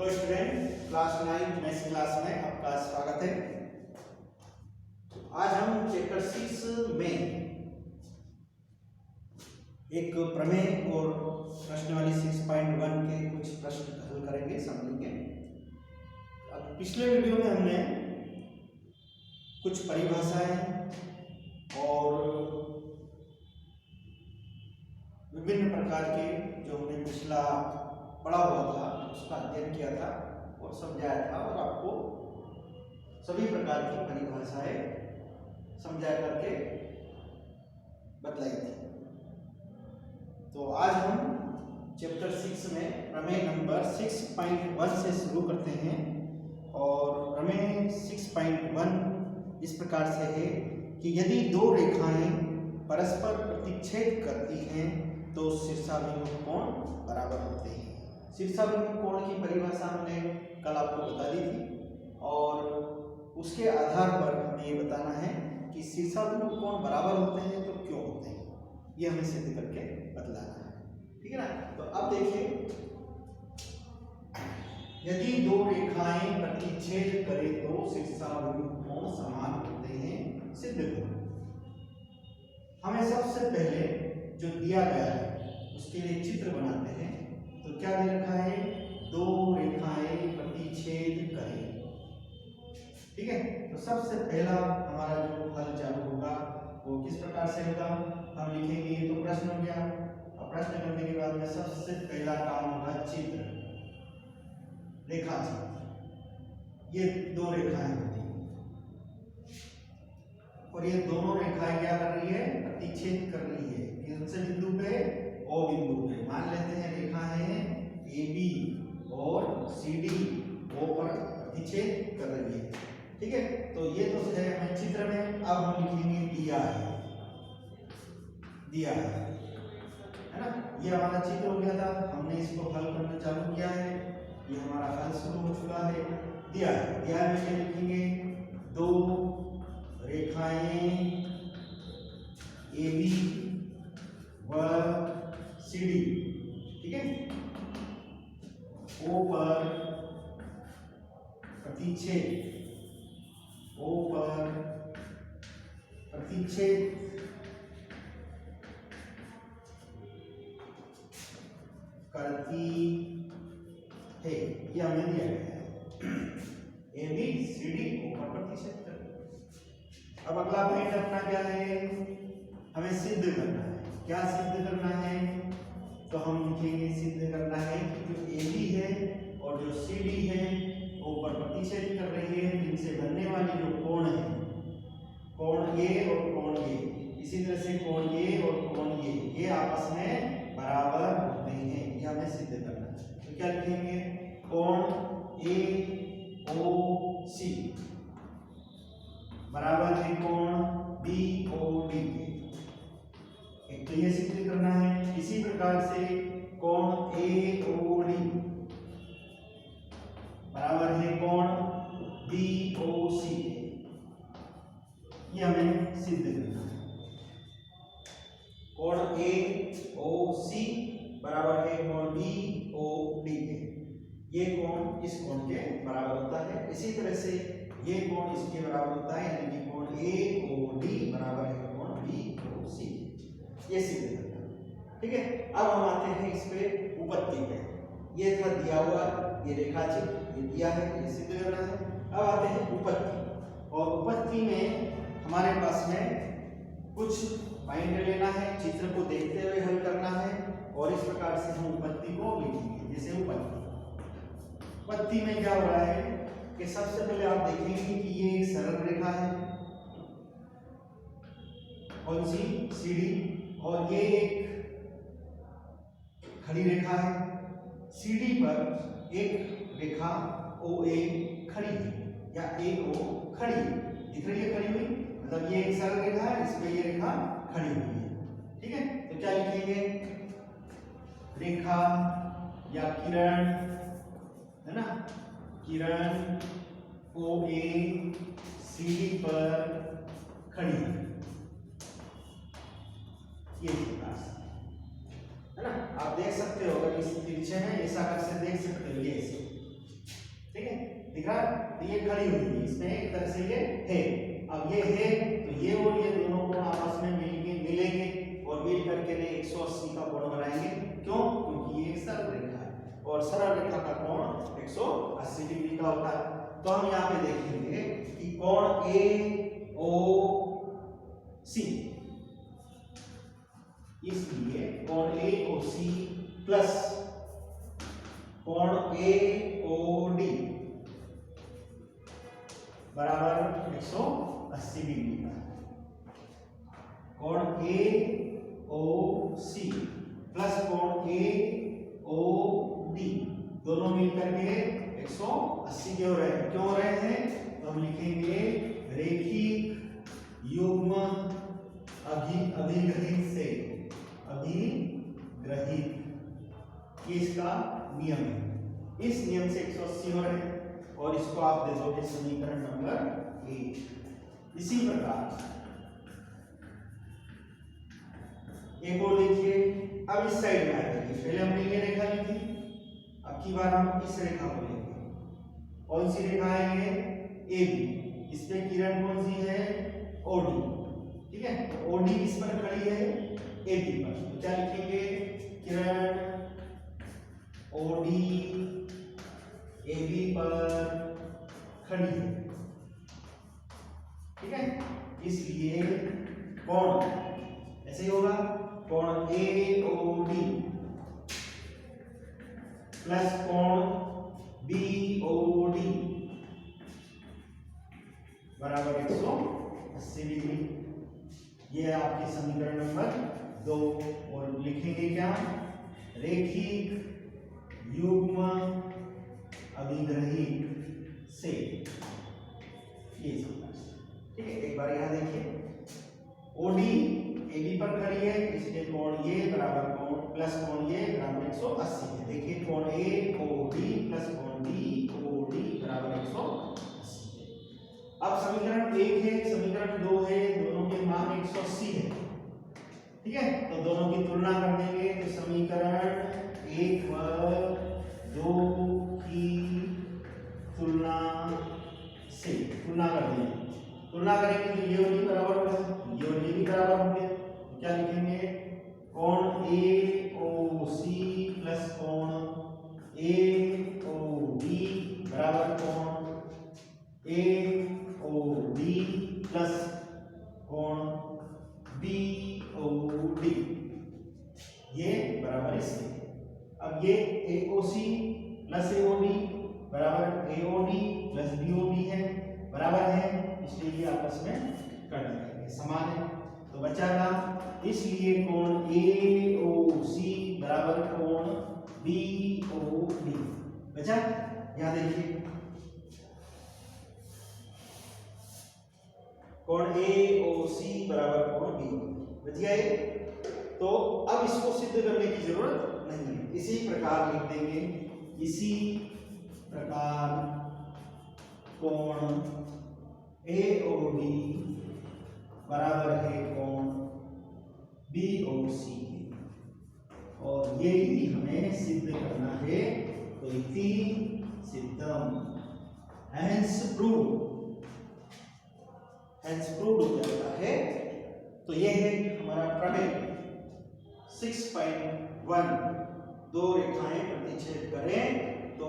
तो student class 9 maths class में आपका स्वागत है। आज हम चैप्टर 6 में एक प्रमेय और प्रश्नावली 6.1 के कुछ प्रश्न हल करेंगे, समझेंगे। अब पिछले वीडियो में हमने कुछ परिभाषाएं और विभिन्न प्रकार के जो हमने पिछला पढ़ा हुआ था उसका अध्ययन किया था और समझाया था और आपको सभी प्रकार की परिभाषाएं समझा करके बतलाई थी। तो आज हम चैप्टर 6 में प्रमेय नंबर 6.1 से शुरू करते हैं और प्रमेय 6.1 इस प्रकार से है कि यदि दो रेखाएं परस्पर प्रतिच्छेद करती हैं तो शीर्षाभिमुख कोण बराबर होते हैं। शीर्षाभिमुख कोण की परिभाषा हमने कल आपको बता दी थी और उसके आधार पर हमें ये बताना है कि शीर्षाभिमुख कोण बराबर होते हैं तो क्यों होते हैं, ये हमें सिद्ध करके बतलाना है। ठीक है ना। तो अब देखिए, यदि दो रेखाएं प्रतिच्छेद करें तो शीर्षाभिमुख कोण समान होते हैं, सिद्ध करो। हमें सबसे पहले जो दिया गया है उसके लिए चित्र बनाते हैं। तो क्या दे रखा है, दो रेखाएं प्रतिच्छेद करें। ठीक है। तो सबसे पहला हमारा जो हल चालू होगा वो किस प्रकार से होगा, हम लिखेंगे। ये तो प्रश्न हो गया। अब प्रश्न करने के बाद में सबसे पहला काम होगा चित्र, रेखा चित्र। ये दो रेखाएं होती हैं और ये दोनों रेखाएं क्या कर रही है, प्रतिच्छेद कर रही है। कौन से बिंदु पे, ओ बिंदु पे। मान लेते हैं रेखा है ए बी और सी डी ओ पर प्रतिच्छेद कर रही है। ठीक है। तो ये तो है हमें चित्र में। अब हम लिखेंगे दिया है, दिया है ना। ये हमारा चित्र हो गया था, हमने इसको हल करना चालू किया है। ये हमारा हल शुरू हो चुका है। दिया है, दिया में क्या लिखेंगे, दो रेखाएं ए बी व सी डी, ठीक है, ओ पर प्रतिच्छेद, ओ पर प्रतिच्छेद करती है। ये हमें दिया गया है, A B C D O पर प्रतिच्छेद करती। अब अगला पॉइंट अपना क्या है, हमें सिद्ध करना है। क्या सिद्ध करना है, तो हम लिखेंगे सिद्ध करना है कि जो ए बी है और जो सी डी है वो पर प्रतिच्छेद कर रही है। इनसे बनने वाली जो कोण है, कोण ए और कोण ए, इसी तरह से कोण ए और कोण ये आपस में बराबर होते हैं। ये हमें सिद्ध करना है। तो क्या लिखेंगे, कोण ए ओ सी बराबर है कोण बी ओ डी के। तो ये सिद्ध करना है। इसी प्रकार से कोण ए ओ डी बराबर है कोण बी ओ सी, ये हमें सिद्ध करना है। कोण ए ओ सी बराबर है कोण बी ओ डी के। ये कोण इस कोण के बराबर होता है। इसी तरह से ये कोण इसके बराबर होता है, यानी कि कोण ए ओ डी बराबर है कोण बी ओ सी। ये सिद्ध करना है। ठीक है। अब हम आते हैं इस पे उपपत्ति पे। ये था दिया हुआ, ये रेखाचित्र, ये दिया है, ये सिद्ध करना है। अब आते हैं उपपत्ति, और उपपत्ति में हमारे पास में कुछ पॉइंट लेना है, चित्र को देखते हुए हल करना है और इस प्रकार से हम उपपत्ति को लिखेंगे। जैसे उपपत्ति में क्या हो रहा है कि सबसे पहले आप देखेंगे कि ये एक सरल रेखा है, कौन सी, सी डी, और ये एक खड़ी रेखा है। सी डी पर एक रेखा ओ ए खड़ी है, या ए ओ खड़ी है, दिख रही है खड़ी हुई, मतलब ये एक सरल रेखा है, इस पे ये रेखा खड़ी हुई है। ठीक है। तो क्या लिखेंगे, रेखा या किरण, है ना, किरण ओ ए सी डी पर खड़ी है, ये प्रकार से, है ना। आप देख सकते हो, अगर इस तिरछे में ऐसा कर से देख सकते हो, ये ऐसे दिख रहा है? तो ये खड़ी हुई है, इसमें एक तरह से ये है। अब ये है तो ये और ये दोनों कोण आपस में मिलेंगे और मिल करके 180 का कोण बनाएंगे। क्यों? क्योंकि ये एक सरल रेखा है और सरल रेखा का कोण 180 डिग्री का होता है। तो हम यहाँ पे देखेंगे कि कोण ए ओ सी, इसलिए कोण ए ओ सी प्लस कोण ए ओ डी बराबर 180 डिग्री का। कोण ए ओ सी प्लस कोण ए ओ डी दोनों मिलकर के 180 के हो रहे हैं। क्यों हो रहे हैं? तो हम लिखेंगे रेखिक युग्म अभिग्रहित से, अभिग्रहित, ये इसका नियम है। इस नियम से 180 हो रहे हैं और इसको आप दे दोगे समीकरण नंबर 1। इसी प्रकार एक और देखिए, अब इस साइड में आ जाइए। पहले हमने ये रेखा ली थी, अब की बार हम इस रेखा को लेंगे। कौन सी रेखा है ये? A B. इस पे किरण कौन सी है? ओडी। ठीक है, तो ओडी इस पर खड़ी है ए बी पर, तो क्या लिखेंगे? किरण ओडी ए बी पर खड़ी है। ठीक है, इसलिए कोण ऐसे ही होगा, कोण ए ओ डी प्लस कोण बी ओ डी बराबर 180 डिग्री। ये है आपकी समीकरण नंबर 2। और लिखेंगे क्या? रेखिक युग्म अभिग्रहित से, ये ठीक है। एक बार यहां देखिए, ओडी ए बी पर खड़ी है, इसलिए कोण ये बराबर कोण प्लस कोण ये बराबर 180 है। देखिए कोण ए ओ डी प्लस कोण बी ओ डी बराबर 180 है। अब समीकरण 1 है, समीकरण 2 है, दोनों के मान 180 है। ठीक है, तो दोनों की तुलना कर देंगे। तो समीकरण 1 व 2 की तुलना से तुलना कर देंगे। तुलना करेंगे तो ये और ये बराबर होगा, ये और ये भी बराबर होंगे। तो क्या लिखेंगे? कोण ए ओ सी प्लस कोण ए ओ डी बराबर कोण ए ओ डी प्लस कोण बी ओ डी, ये बराबर इसके। अब ये ए ओ सी प्लस ए ओ डी बराबर A O D plus B O D है, बराबर है, इसलिए ये आपस में कट जाएंगे, समान है। तो बचागा, इसलिए कोण ए ओ सी बराबर कोण बी ओ डी बचा। यहां देखिए, कोण ए ओ सी बराबर कोण बी ओ डी बच गया ये। तो अब इसको सिद्ध करने की जरूरत नहीं है, इसी प्रकार लिख देंगे। इसी प्रकार कोण ए ओ डी बराबर है कोण बी ओ सी, और ये ही हमें सिद्ध करना है। तो इति सिद्धम, हैंस प्रूव्ड, हैंस प्रूव्ड हो जाता है। तो ये है हमारा प्रमेय 6.1। दो रेखाएं प्रतिच्छेद करें तो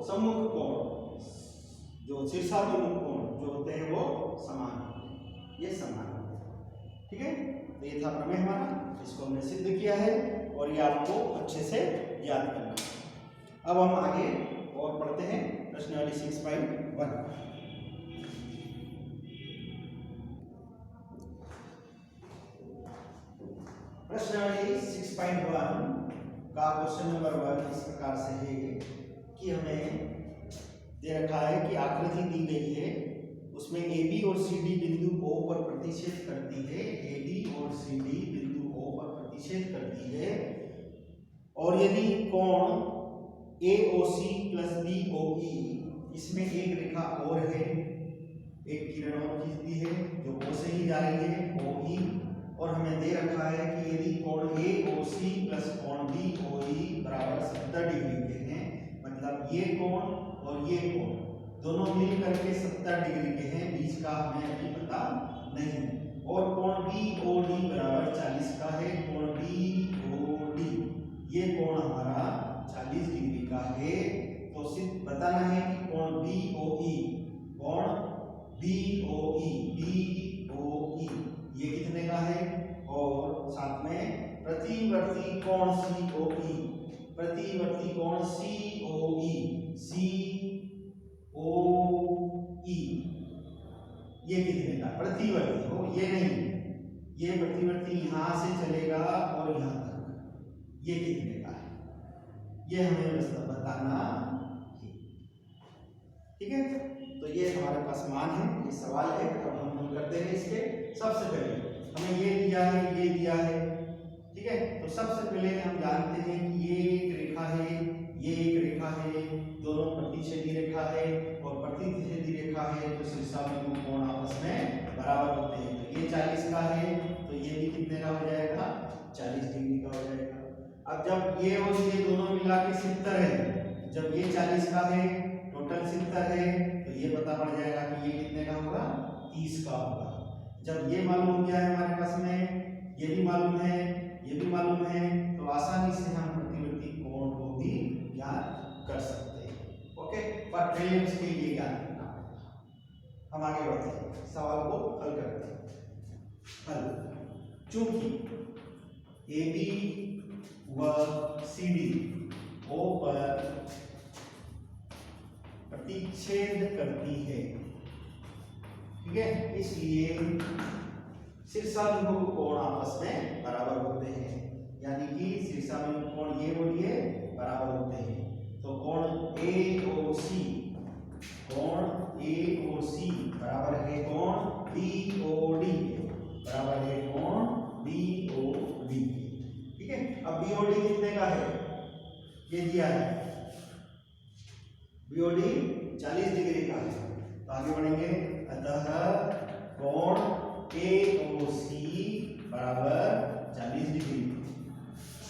सम्मुख कोण, जो शीर्षाभिमुख कोण जो होते हैं वो समान होते हैं, ये समान होते हैं। ठीक है, तो ये था प्रमेय हमारा, इसको हमने सिद्ध किया है और ये आपको अच्छे से याद करना है। अब हम आगे और पढ़ते हैं प्रश्नावली 6.1। प्रश्नावली 6.1 का क्वेश्चन नंबर 1 इस प्रकार से है कि हमें दे रखा है कि आकृति दी गई है, उसमें ए बी और सी डी बिंदु O पर प्रतिच्छेद करती है, ए बी और सी डी बिंदु O पर प्रतिच्छेद करती है, और यदि कोण ए ओ सी प्लस बी ओ ई, इसमें एक रेखा और है, एक किरण और खींचती है जो O से ही जा रही है, ओ ई, और हमें दे रखा है कि यदि कोण ए ओ सी प्लस कोण बी ओ ई बराबर 70 डिग्री के हैं, मतलब ये कोण और ये कोण, दोनों मिल करके 70 डिग्री के हैं, बीच का हमें अभी पता नहीं। और कोण BOD बराबर 40 का है। कोण BOD ये कोण हमारा 40 डिग्री का है। तो सिर्फ बताना है कि कोण BOE ये कितने का है, और साथ में प्रतिवर्ती कोण COE ये कितने का, प्रतिवर्ती हो, ये नहीं, ये प्रतिवर्ती यहां से चलेगा और यहां तक, ये कितने का है, ये हमें बताना है। ठीक है, तो ये हमारे पास मान है, ये सवाल है। अब हम हल करते हैं इसके। सबसे पहले हमें ये दिया है, ये दिया है, ठीक है। तो सबसे पहले हम जानते हैं कि ये एक रेखा है, ये एक रेखा है, दोनों प्रतिच्छेदी रेखा है, और प्रतिच्छेदी रेखा है तो शीर्षाबिंदु कोण आपस में बराबर होते हैं। तो ये 40 का है, तो ये भी कितने का हो जाएगा, 40 डिग्री का हो जाएगा। अब जब ये और ये दोनों मिला के 70 है, जब ये 40 का है, टोटल 70 है, तो ये पता पड़ जाएगा कि ये कितने का होगा, 30 का होगा। जब ये मालूम हो गया है हमारे पास में, ये भी मालूम है, ये भी मालूम है, तो आसानी से हम प्रतिवर्ती कोण को भी ज्ञात कर सकते हैं। ओके, पर पहले उसके लिए ज्ञात करना पड़ेगा। हम आगे बढ़ते हैं, सवाल को हल करते हैं। हल, चूंकि AB व CD O पर प्रतिच्छेद करती है, ठीक है, इसलिए शीर्षाबिंदु कोण आपस में बराबर होते हैं, यानी कि शीर्षाबिंदु कोण ये और ये बराबर होते हैं। तो कोण AOC बराबर है कोण BOD बराबर है कोण BOD, ठीक है। अब BOD कितने का है, ये दिया है, BOD 40 डिग्री का है। तो आगे बढ़ेंगे, अतः कोण AOC बराबर 40 डिग्री,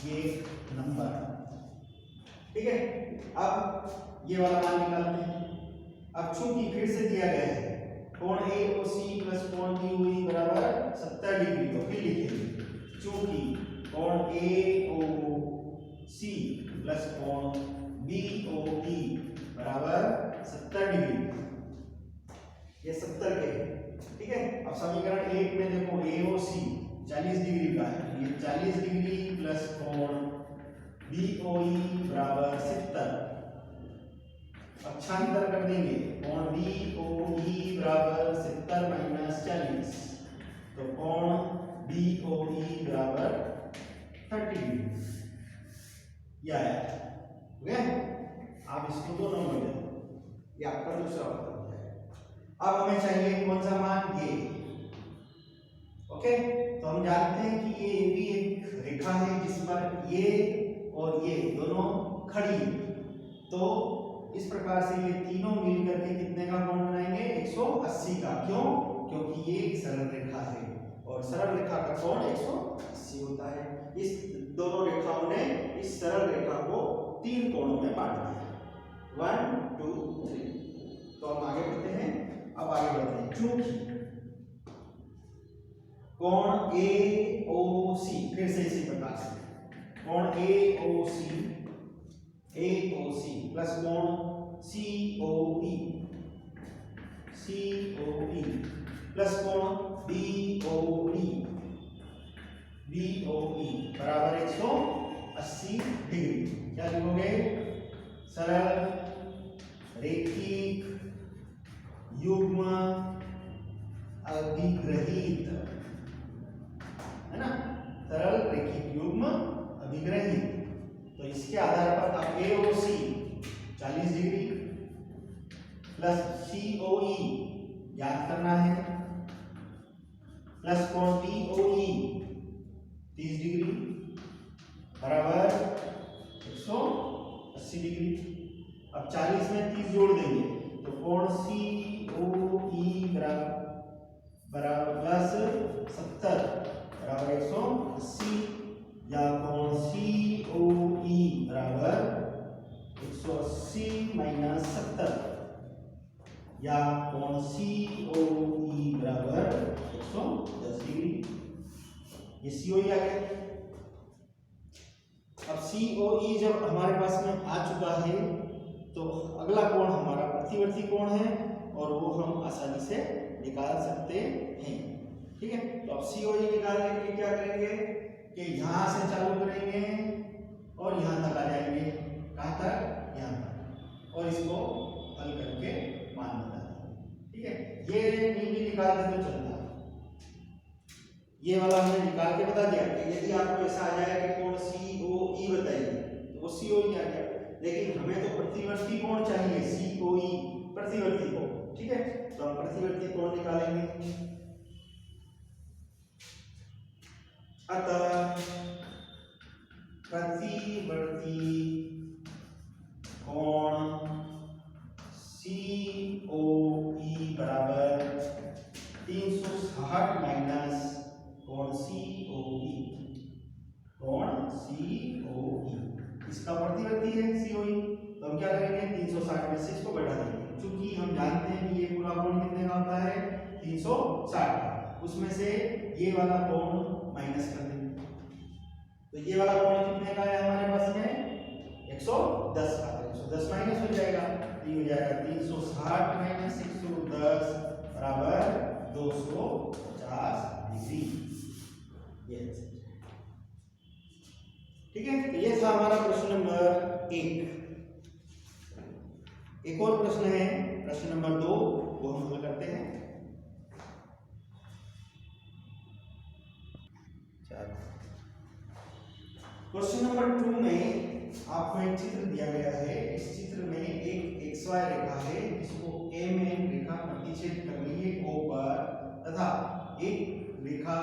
ये नंबर, ठीक है। अब ये वाला मान निकालते हैं। अब चूंकि फिर से दिया गया है कोण AOC प्लस कोण BOE बराबर 70 डिग्री, तो फिर लिखेंगे चूंकि कोण AOC प्लस कोण BOE बराबर 70 डिग्री, ये 70 के है, ठीक है। अब समीकरण 1 में देखो AOC 40 डिग्री का है, ये 40 डिग्री प्लस कोण BOE बराबर 70। पक्षांतर कर देंगे, कोण BOE बराबर 70 माइनस 40, तो कोण BOE बराबर 30 डिग्री, यह है, ठीक है। आप इसको दो नंबर दे दो, ये आपका दूसरा उत्तर है। अब हमें चाहिए कौन सा मान, ये, ओके। तो हम जानते हैं कि ये भी एक रेखा है जिस पर ये और ये दोनों खड़ी, तो इस प्रकार से ये तीनों मिल करके कितने का कोण बनाएंगे, 180 का। क्यों, क्योंकि ये एक सरल रेखा है और सरल रेखा का कोण 180 होता है। इस दोनों रेखाओं ने इस सरल रेखा को 3 कोणों में बांट दिया, 1 2 3। तो हम आगे बढ़ते हैं। अब आगे बढ़ते हैं, चूंकि कोण AOC, फिर से इसी प्रकार से कोण AOC प्लस कोण COE प्लस कोण BOE बराबर 180 डिग्री। क्या लिखोगे, सरल रेखिक युग्म अभिग्रहित, है ना, सरल रेखिक युग्म अभिग्रहित। तो इसके आधार पर आप AOC 40 डिग्री प्लस COE याद करना है, प्लस कोण BOE 30 डिग्री बराबर 180 डिग्री। अब 40 में 30 जोड़ देंगे तो कोण COE बराबर प्लस 70 बराबर 180, या कोण COE बराबर 180 माइनस 70 या कोण COE बराबर 110 डिग्री। ये COE आ गया। अब COE जब हमारे पास में आ चुका है तो अगला कोण हमारा प्रतिवर्ती कोण है और वो हम आसानी से निकाल सकते हैं। ठीक है, तो अब COE निकालने के लिए क्या करेंगे कि यहां से चालू करेंगे और यहां तक आ जाएंगे। कहां तक? यहां तक। और इसको हल करके मान बता देंगे। ठीक है, ये नहीं भी निकाल दे तो चलता है। ये वाला हमने निकाल के बता दिया कि यदि आपको ऐसा आ जाए कि कोण COE बताइए तो वो COE आ गया, लेकिन हमें तो प्रतिवर्ती कोण चाहिए, COE प्रतिवर्ती कोण। ठीक है, तो हम प्रतिवर्ती कोण निकालेंगे। अतः प्रतिवर्ती कोण COE बराबर 360 माइनस कोण COE। कोण COE इसका प्रतिवर्ती है COE, तो हम क्या करेंगे 360 में से इसको बढ़ा देंगे। क्योंकि हम जानते हैं कि ये पूरा कोण कितने का होता है 360 का, उसमें से ये वाला कोण माइनस कर देंगे। तो ये वाला कोण कितने का है हमारे पास में 110 का। 110 माइनस हो जाएगा तो ये हो जाएगा 360 माइनस 110 बराबर 250 डिग्री। ये ठीक है, तो ये था हमारा प्रश्न नंबर 1। एक और प्रश्न है प्रश्न नंबर 2, वो हम हल करते हैं। क्वेश्चन नंबर 2 में आपको एक चित्र दिया गया है। इस चित्र में एक XY रेखा है जिसको MN रेखा प्रतिच्छेद कर रही है O पर, तथा एक रेखा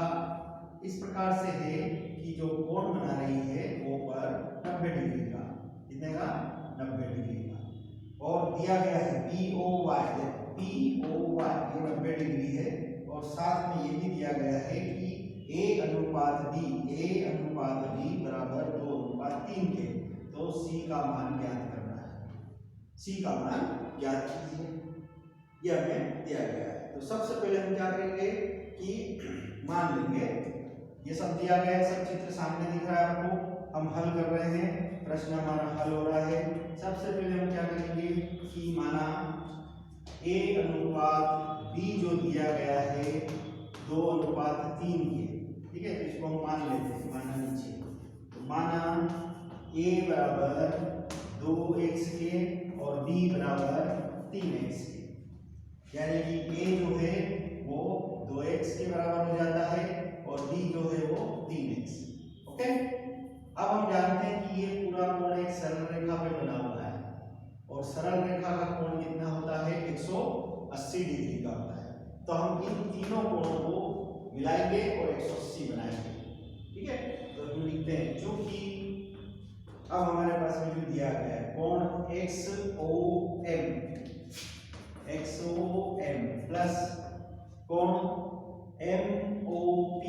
इस प्रकार से है कि जो कोण बना रही है O पर 90 डिग्री का। कितने का? 90 डिग्री का। और दिया गया है POY ये 90 डिग्री है, और साथ में ये भी दिया गया है कि A अनुपात B बराबर 2:3 के। तो C का मान ज्ञात करना है। C का मान ज्ञात कीजिए, यह हमें दिया गया है। तो सबसे पहले हम क्या करेंगे कि मान लेंगे, ये सब दिया गया है, सब चित्र सामने दिख रहा है आपको, हम हल कर रहे हैं, प्रश्न हमारा हल हो रहा है। सबसे पहले हम क्या करेंगे कि माना A अनुपात B जो दिया गया है 2:3 के। ठीक है, तो इसको हम मान लेते हैं, माना नीचे। तो माना A बराबर 2x के और B बराबर 3x के, यानी कि A जो है वो 2x के बराबर हो जाता है और B जो है वो 3x। ओके, अब हम जानते हैं कि ये पूरा कोण एक सरल रेखा पे बना हुआ है, और सरल रेखा का कोण कितना होता है 180 डिग्री का होता है। तो हम इन तीनों कोणों को मिलाएंगे और 180 बनाएंगे। ठीक है, तो हम लिखते हैं चूंकि अब हमारे पास में जो दिया गया है कोण XOM प्लस कोण MOP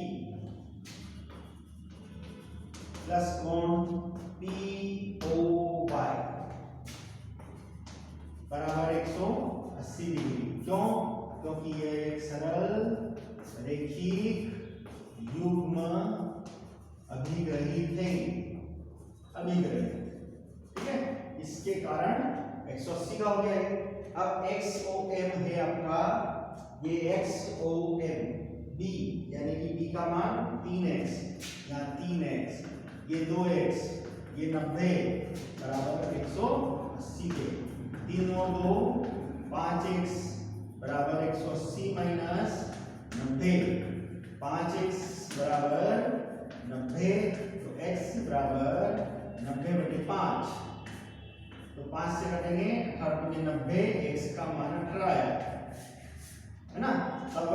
प्लस कोण POY बराबर 180 डिग्री। क्यों? क्योंकि यह एक सरल रेखीय युग्म अभिग्रहित है। ठीक है, इसके कारण 180 का हो गया है। अब XOM है आपका, ये XOM B यानी कि B का मान 3x, यहाँ 3x, ये 2x, ये 90 बराबर 180 के। 3 और 2 5x बराबर 180 माइनस 90, 5x बराबर 90, तो x बराबर 90/5। तो 5 से कटेंगे 18×90, x का मान 18 है ना। अब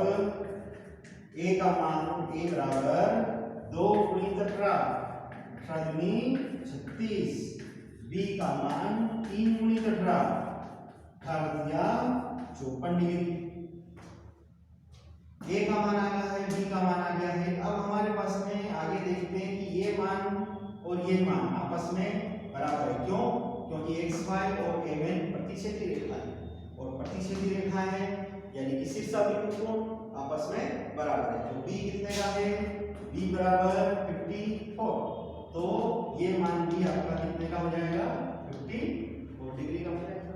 a का मान a बराबर 2×18, 18×36, b का मान 3×18, 18×54 डिग्री। a का मान आ गया है, b का मान आ गया है। अब हमारे पास में आगे देखते हैं कि ये मान और ये मान आपस में बराबर है। क्यों? क्योंकि XY और MN प्रतिच्छेदी रेखा है। और प्रतिच्छेदी रेखा है, यानी कि शीर्षाभिमुख कोण आपस में बराबर है। तो b कितने का है, b बराबर 54, तो ये मान भी आपका कितने का हो जाएगा, 54 डिग्री का हो जाएगा,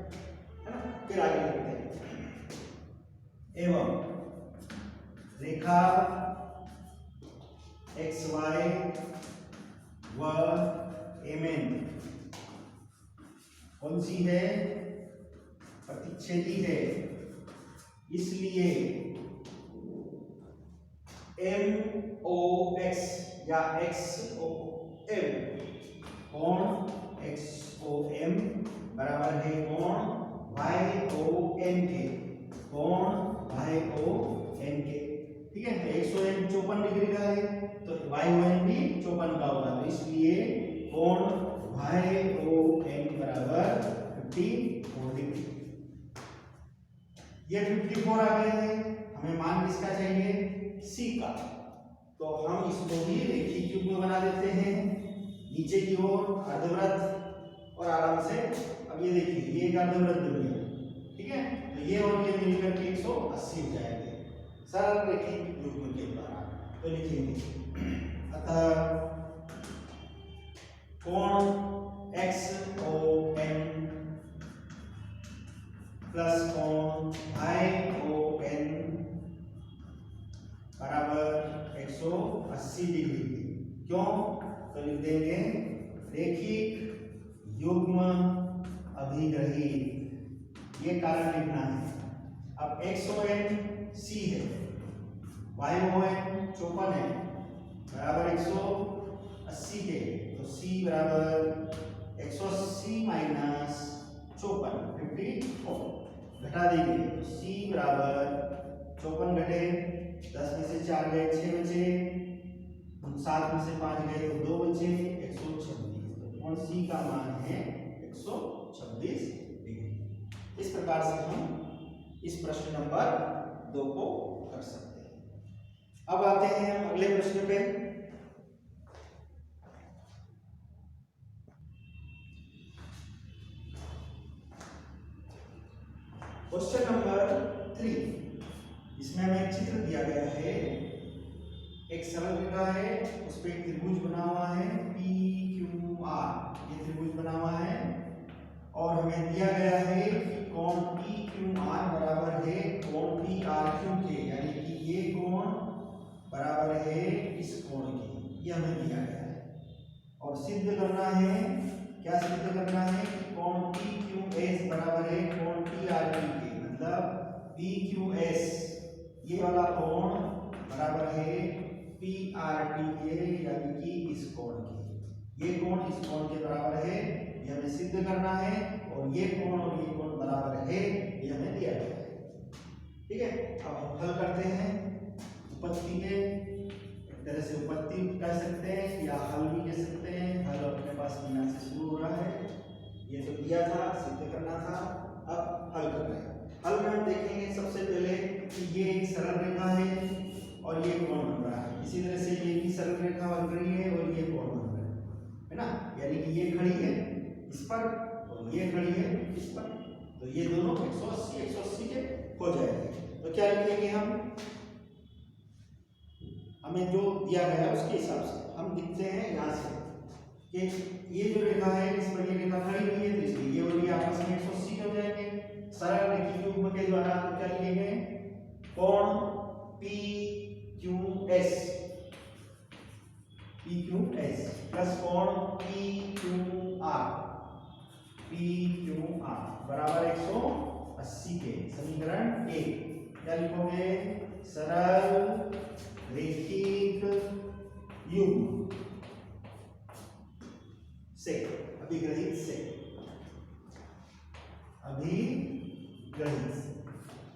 है ना। फिर आगे देखते हैं, एवं रेखा XY व MN कौन सी है, प्रतिच्छेदी है, इसलिए MOX या XOM कोण XOM बराबर है कोण YON के, कोण YON के, ठीक है। तो XOM 54 डिग्री का है, तो YON भी 54 का होगा, तो इसलिए कोण YON बराबर 54 डिग्री। ये 54 आ गया है, हमें मान किसका चाहिए, C का। तो हम इसको भी रेखीय क्यूब में बना देते हैं, नीचे की ओर अर्धवृत्त और आराम से। अब ये देखिए, ये एक अर्धवृत्त बन गया, ठीक है। तो ये और ये मिलकर के 180 हो जाएंगे सरल रेखीय क्यूब के द्वारा। तो लिखेंगे, अतः कोण XOM प्लस कोण YON बराबर 180 डिग्री। क्यों, तो लिख देंगे रेखिक युग्म अभिग्रहित, ये कारण लिखना है। अब XON C है, YON 54 है, बराबर 180 के, तो C बराबर 180 माइनस 54 54 घटा देंगे, तो C बराबर 54 घटे 10 में से 4 गए 6 बचे, 7 में से 5 गए तो 2 बचे, 126। तो कोण C का मान है 126 डिग्री। इस प्रकार से हम इस प्रश्न नंबर 2 को कर सकते हैं। अब आते हैं हम अगले प्रश्न पे। क्वेश्चन नंबर 3, इसमें हमें एक चित्र दिया गया है, एक सरल रेखा है, उस पर एक त्रिभुज बना हुआ है PQR, ये त्रिभुज बना हुआ है, और हमें दिया गया है कि कोण PQR बराबर है कोण PRQ के, यानी कि ये कोण बराबर है इस कोण के, ये हमें दिया गया है। और सिद्ध करना है, क्या सिद्ध करना है कि कोण PQS बराबर है कोण PRQ के, मतलब PQS ये वाला कोण बराबर है PRT के, यानी कि इस कोण के, ये कोण इस कोण के बराबर है, ये हमें सिद्ध करना है। और ये कोण बराबर है, ये हमें दिया गया है, ठीक है। अब हम हल करते हैं, उपपत्ति के एक तरह से उपपत्ति कह सकते हैं या हल भी कह सकते हैं। हल अपने पास यहाँ से शुरू हो रहा है, ये तो दिया था, सिद्ध करना था, अब हल कर रहे हैं। हल में हम देखेंगे सबसे पहले कि ये एक सरल रेखा है और ये कोण बन रहा है, इसी तरह से ये भी सरल रेखा बन रही है और ये कोण बन रहा है ना, यानी कि ये खड़ी है इस पर और ये खड़ी है इस पर, तो ये दोनों 180 के हो जाएंगे। तो क्या लिखेंगे हमें जो दिया गया है उसके हिसाब से हम लिखते हैं यहाँ से कि ये जो रेखा है इस पर ये रेखा खड़ी हुई है, तो इसलिए ये और ये आपस में 180 हो जाएंगे सरल रेखीय युग्म के द्वारा। तो क्या लिखेंगे, कोण PQS प्लस कोण PQR बराबर 180 के, समीकरण 1। क्या लिखोगे, सरल रेखिक युग्म से अभिग्रहित से,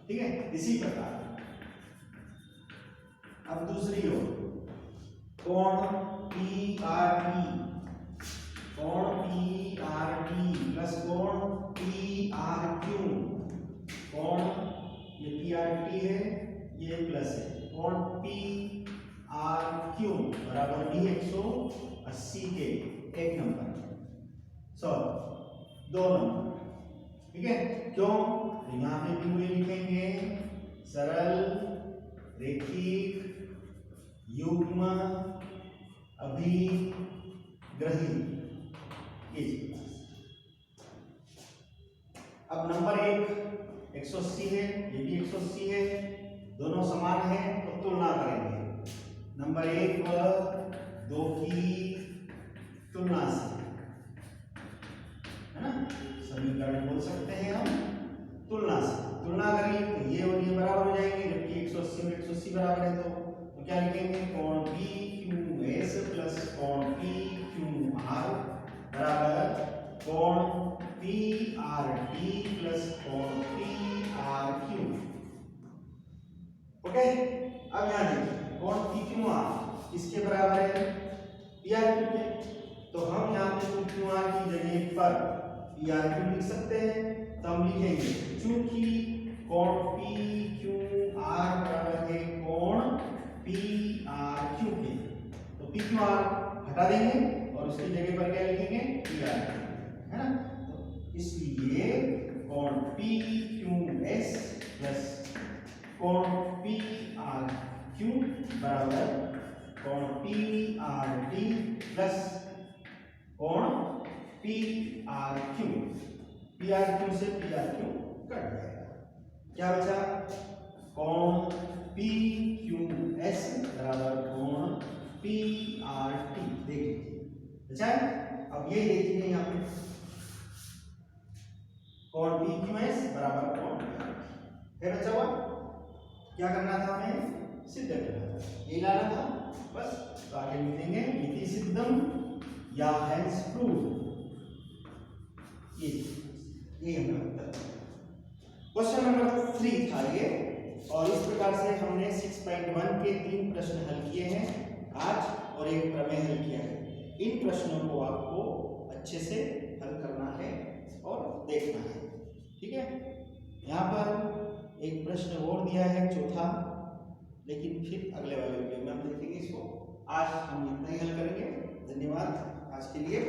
ठीक है। इसी प्रकार अब दूसरी ओर कोण PRT प्लस कोण PRQ, कोण ये PRT है ये प्लस है, कोण PRQ बराबर भी 180 के, एक नंबर 2 नंबर। ठीक है, क्यों? तो यहाँ पे भी वही लिखेंगे, सरल रेखिक युग्म अभिग्रही। अब नंबर 180 है, ये भी 180 है, दोनों समान है तो तुलना करेंगे नंबर 1 व 2 की तुलना से, है ना। समीकरण बोल सकते हैं हम तुलना से। तुलना करिए तो ये और ये बराबर हो जाएंगे, जबकि 180 में 180 बराबर है तो क्या लिखेंगे? कोण PQS प्लस कोण PQR बराबर कोण PRT प्लस कोण PRQ। ओके, अब यहाँ देखिए कोण PQR किसके बराबर है? PRQ के। तो हम यहाँ पे PQR की जगह पर PRQ लिख सकते हैं, तो हम लिखेंगे चूंकि कोण PQR बराबर है कोण PRQ के, तो PQR हटा देंगे और उसकी जगह पर क्या लिखेंगे? PRQ, है ना। तो इसलिए कोण PQS प्लस कोण PRQ बराबर कोण PRT प्लस कोण PRQ। PRQ से PRQ कट जाएगा, क्या बचा? कोण PQS बराबर कोण PRT। देख लीजिए बचा है। अब ये देखिए यहाँ पे कोण PQS बराबर कोण PRT है बचा हुआ। क्या करना था हमें? सिद्ध करना था, ये लाना था बस। तो आगे लिखेंगे इति सिद्धम या हेंस प्रूव्ड। ये हमारा क्वेश्चन नंबर 3 था ये, और इस प्रकार से हमने 6.1 के 3 प्रश्न हल किए हैं आज और एक प्रमेय हल किया है। इन प्रश्नों को आपको अच्छे से हल करना है और देखना है, ठीक है। यहाँ पर एक प्रश्न और दिया है चौथा, लेकिन फिर अगले वाले वीडियो में हम देखेंगे इसको। आज हम इतना ही हल करेंगे। धन्यवाद आज के लिए।